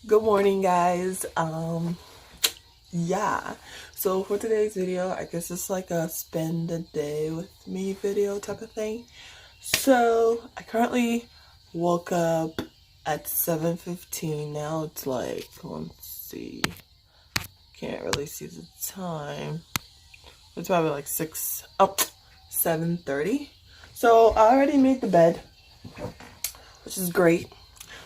Good morning, guys. Yeah, so for today's video, I guess it's like a spend a day with me video type of thing. So I currently woke up at 7:15. Now it's like, let's see, can't really see the time. It's probably like 7:30. So I already made the bed, which is great.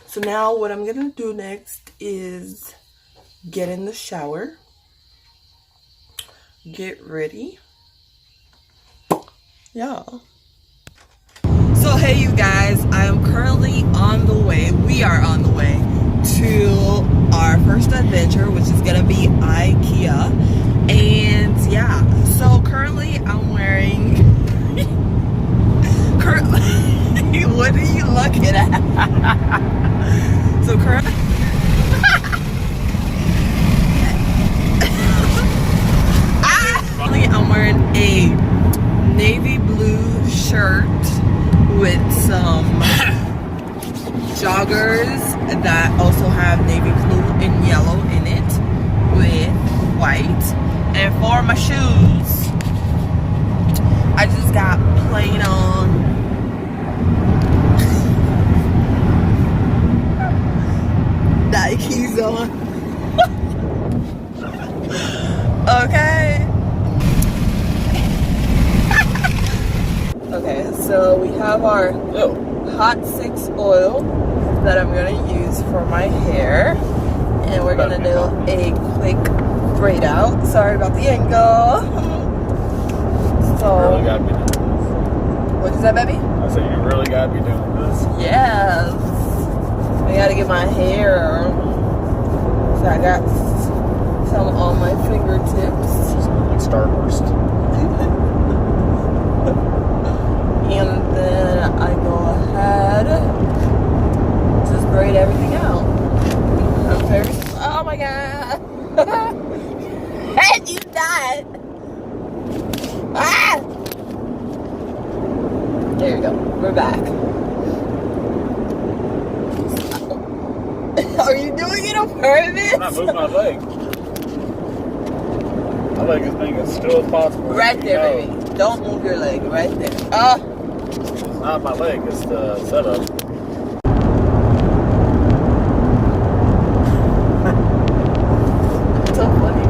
So now what I'm gonna do next is get in the shower, get ready. Yeah. So hey you guys, I am currently on the way. We are on the way to our first adventure, which is gonna be Ikea. And yeah, so currently I'm wearing what are you looking at? So currently I'm wearing a navy blue shirt with some joggers that also have navy blue and yellow in it with white. And for my shoes, I just got plain on Nikes on. Okay. Okay, so we have our Hot 6 oil that I'm gonna use for my hair, and we're gonna do a quick braid out. Sorry about the angle. So, you really gotta be doing this. What is that, baby? I said you really gotta be doing this. Yes. I gotta get my hair. So I got some on my fingertips. Like Starburst. And then I go ahead, just braid everything out. I'm very, oh my god. And you died. Ah! There you go. We're back. Are you doing it on purpose? I'm not moving my leg. My leg is being as still as possible. Right there, baby. Don't move your leg. Right there. It's not my leg. It's the setup. So funny.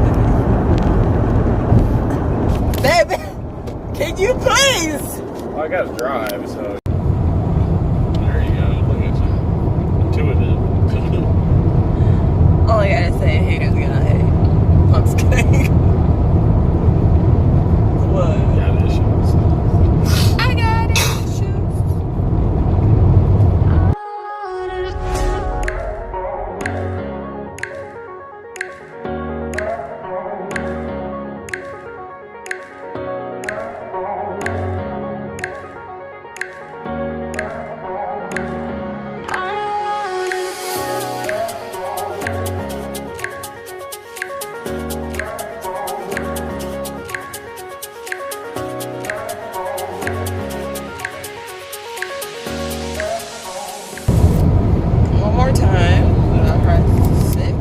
Baby, can you please? Well, I gotta drive, so. There you go. Look at you. Intuitive. All I gotta say, haters gonna hate. I'm just kidding. What? Got issues. I got issues. One more time. I'll press 6.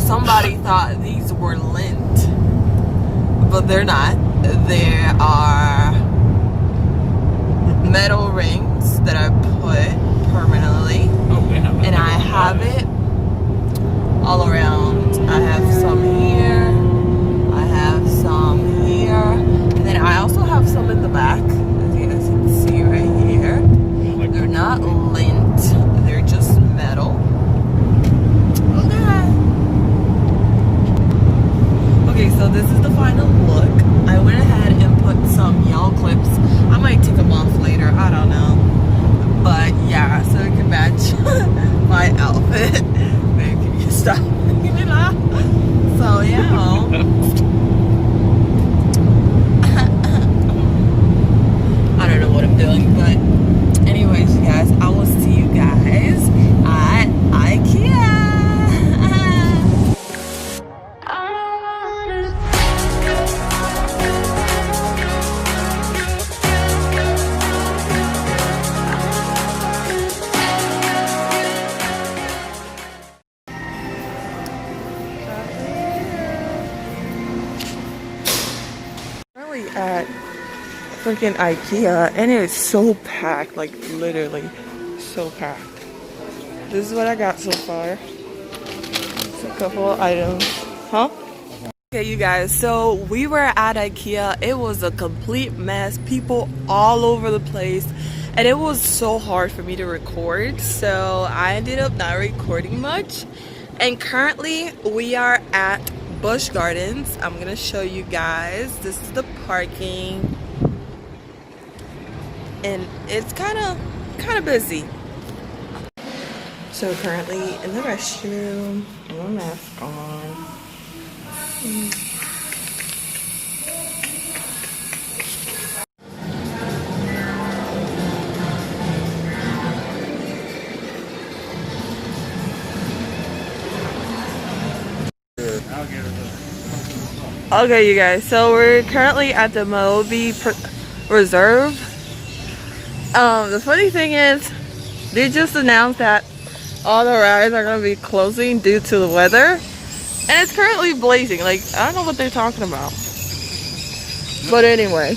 somebody thought these were lint, but they're not. There are metal rings that I put freaking Ikea and it's so packed, like literally so packed. This is what I got so far. It's a couple of items. Huh? Okay, you guys, so we were at Ikea. It was a complete mess, people all over the place, and it was so hard for me to record, so I ended up not recording much. And currently we are at Busch Gardens. I'm gonna show you guys. This is the parking, and it's kind of busy. So currently in the restroom, no mask on. Okay, you guys, so we're currently at the Moby Reserve. The funny thing is, they just announced that all the rides are going to be closing due to the weather. And it's currently blazing. Like, I don't know what they're talking about. But anyway.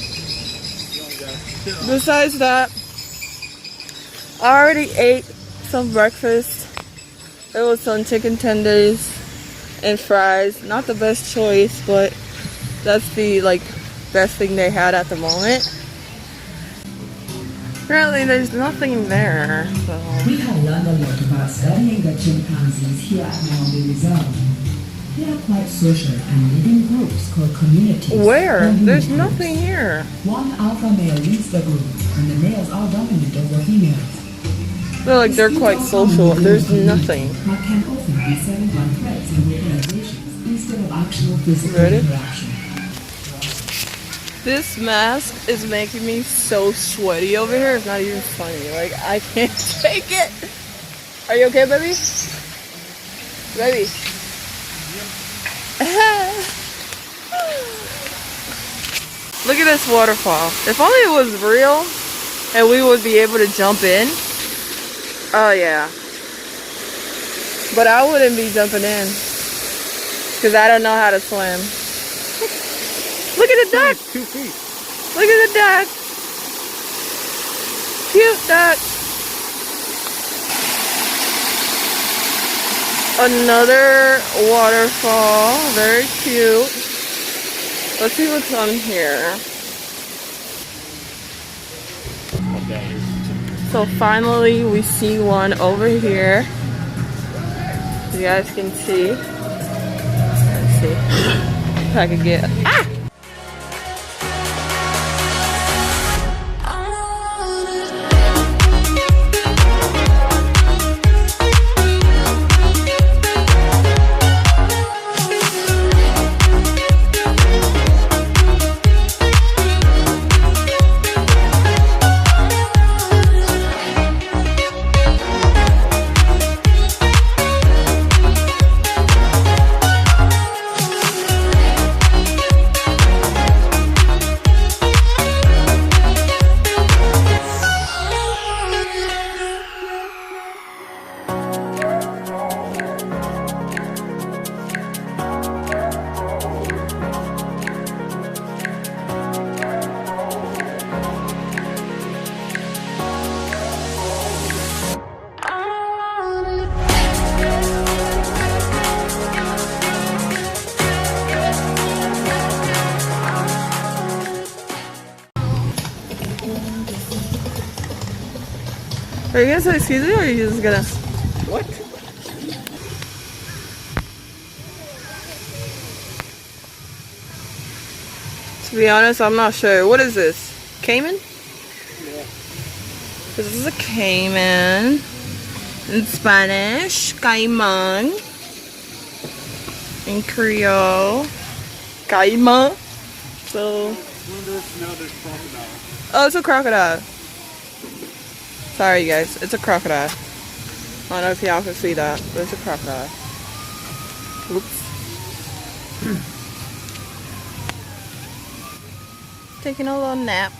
Besides that, I already ate some breakfast. There was some chicken tenders and fries. Not the best choice, but that's the best thing they had at the moment. Apparently there's nothing there. So. We have learned a lot about studying the chimpanzees here at Moby Reserve. They are quite social and live in groups called communities. Where? There's nothing here. One alpha male leads the group, and the males are dominant over females. Feel like they're quite social. There's nothing. But can often be centered on threats and vocalizations instead of actual physical interaction. This mask is making me so sweaty over here. It's not even funny. Like, I can't take it. Are you okay, baby? Baby. Look at this waterfall. If only it was real and we would be able to jump in. Oh yeah. But I wouldn't be jumping in because I don't know how to swim. Look at the duck. 2 feet. Look at the duck. Cute duck. Another waterfall. Very cute. Let's see what's on here. So finally we see one over here. You guys can see. Let's see if I can get. Ah! Are you gonna say excuse me, or are you just gonna? What? To be honest, I'm not sure. What is this? Cayman? Yeah. This is a Cayman. In Spanish, Cayman. In Creole, Cayman. So. Oh, it's a crocodile. Sorry guys, it's a crocodile. I don't know if y'all can see that, but it's a crocodile. Oops. Taking a little nap.